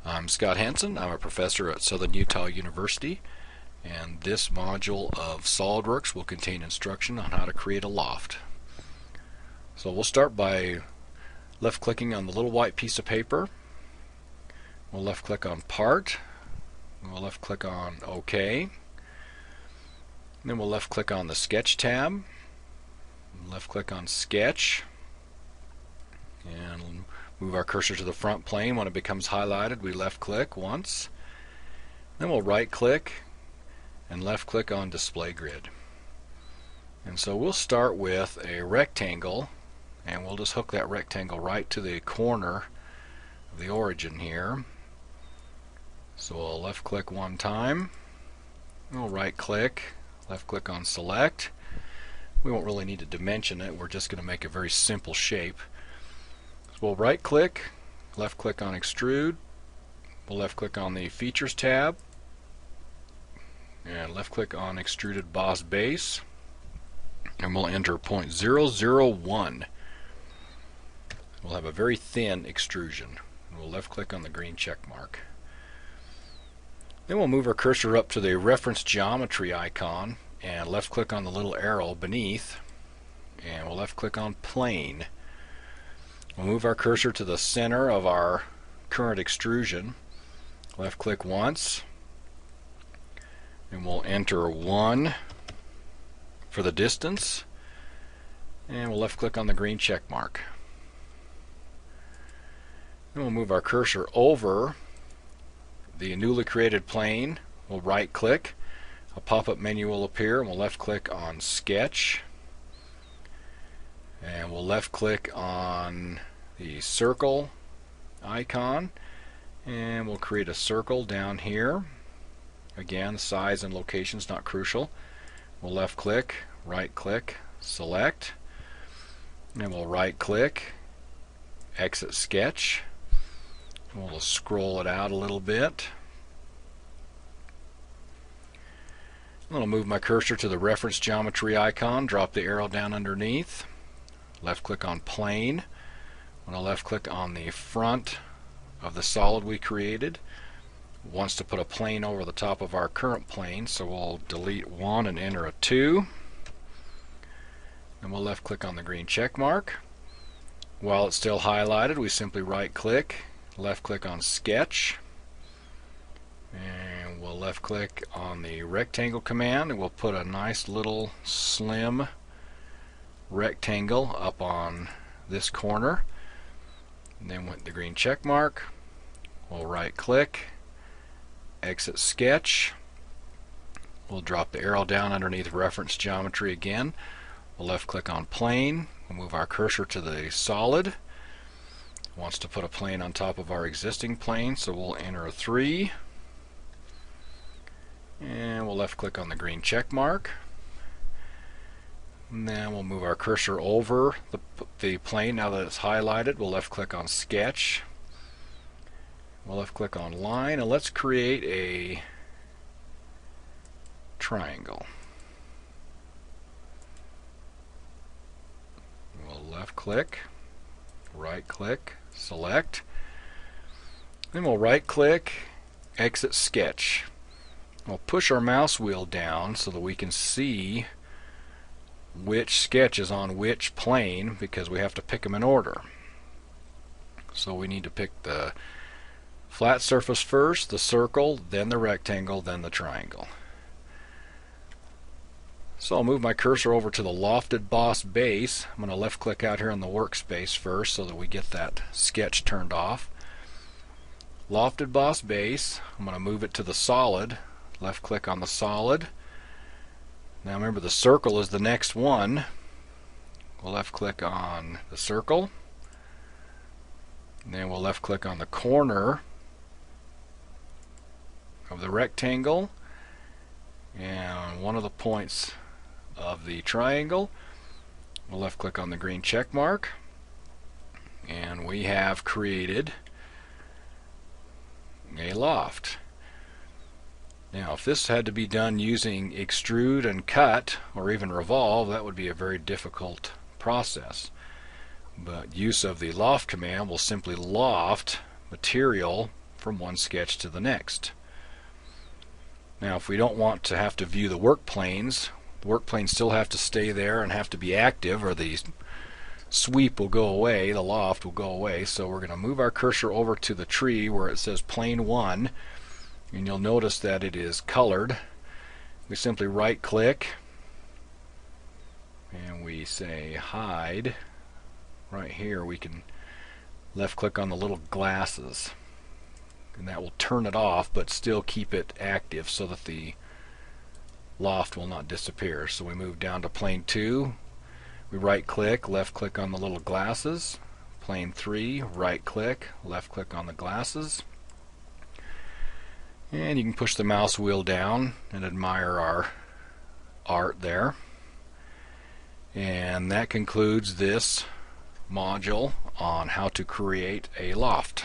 I'm Scott Hansen. I'm a professor at Southern Utah University, and this module of SolidWorks will contain instruction on how to create a loft. So we'll start by left clicking on the little white piece of paper. We'll left click on Part. We'll left click on OK. Then we'll left click on the Sketch tab. Left click on Sketch. And move our cursor to the front plane. When it becomes highlighted, we left click once. Then we'll right click and left click on Display Grid. And so we'll start with a rectangle, and we'll just hook that rectangle right to the corner of the origin here. So we'll left click one time. We'll right click, left click on Select. We won't really need to dimension it. We're just going to make a very simple shape. We'll right click, left click on Extrude, we'll left click on the Features tab, and left click on Extruded Boss Base, and we'll enter 0.001. We'll have a very thin extrusion. We'll left click on the green check mark. Then we'll move our cursor up to the reference geometry icon and left click on the little arrow beneath, and we'll left click on Plane. We'll move our cursor to the center of our current extrusion. Left click once, and we'll enter 1 for the distance, and we'll left click on the green check mark. Then we'll move our cursor over the newly created plane. We'll right click, a pop-up menu will appear, and we'll left click on Sketch, and we'll left click on the circle icon, and we'll create a circle down here. Again, size and location is not crucial. We'll left click, right click, select, and we'll right click, exit sketch. We'll scroll it out a little bit. I'm going to move my cursor to the reference geometry icon, drop the arrow down underneath, left click on Plane. I'm going to left click on the front of the solid we created. It wants to put a plane over the top of our current plane, so we'll delete 1 and enter a 2. And we'll left click on the green check mark. While it's still highlighted, we simply right click, left click on Sketch, and we'll left click on the rectangle command, and we'll put a nice little slim rectangle up on this corner. And then with the green check mark, we'll right click, exit sketch. We'll drop the arrow down underneath reference geometry again. We'll left click on Plane. We'll move our cursor to the solid. It wants to put a plane on top of our existing plane, so we'll enter a 3. And we'll left click on the green check mark. And then we'll move our cursor over the plane. Now that it's highlighted, we'll left click on Sketch. We'll left click on Line, and let's create a triangle. We'll left click, right click, select. Then we'll right click, exit sketch. We'll push our mouse wheel down so that we can see which sketch is on which plane, because we have to pick them in order. So we need to pick the flat surface first, the circle, then the rectangle, then the triangle. So I'll move my cursor over to the lofted boss base. I'm going to left click out here on the workspace first so that we get that sketch turned off. Lofted boss base, I'm going to move it to the solid. Left click on the solid. Now remember, the circle is the next one. We'll left click on the circle. And then we'll left click on the corner of the rectangle and one of the points of the triangle. We'll left click on the green check mark, and we have created a loft. Now, if this had to be done using extrude and cut or even revolve, that would be a very difficult process. But use of the loft command will simply loft material from one sketch to the next. Now if we don't want to have to view the work planes still have to stay there and have to be active, or the sweep will go away, the loft will go away. So we're going to move our cursor over to the tree where it says plane 1, and you'll notice that it is colored. We simply right click and we say hide. Right here we can left click on the little glasses, and that will turn it off but still keep it active so that the loft will not disappear. So we move down to plane 2, we right click, left click on the little glasses. Plane 3, right click, left click on the glasses, and you can push the mouse wheel down and admire our art there. And that concludes this module on how to create a loft.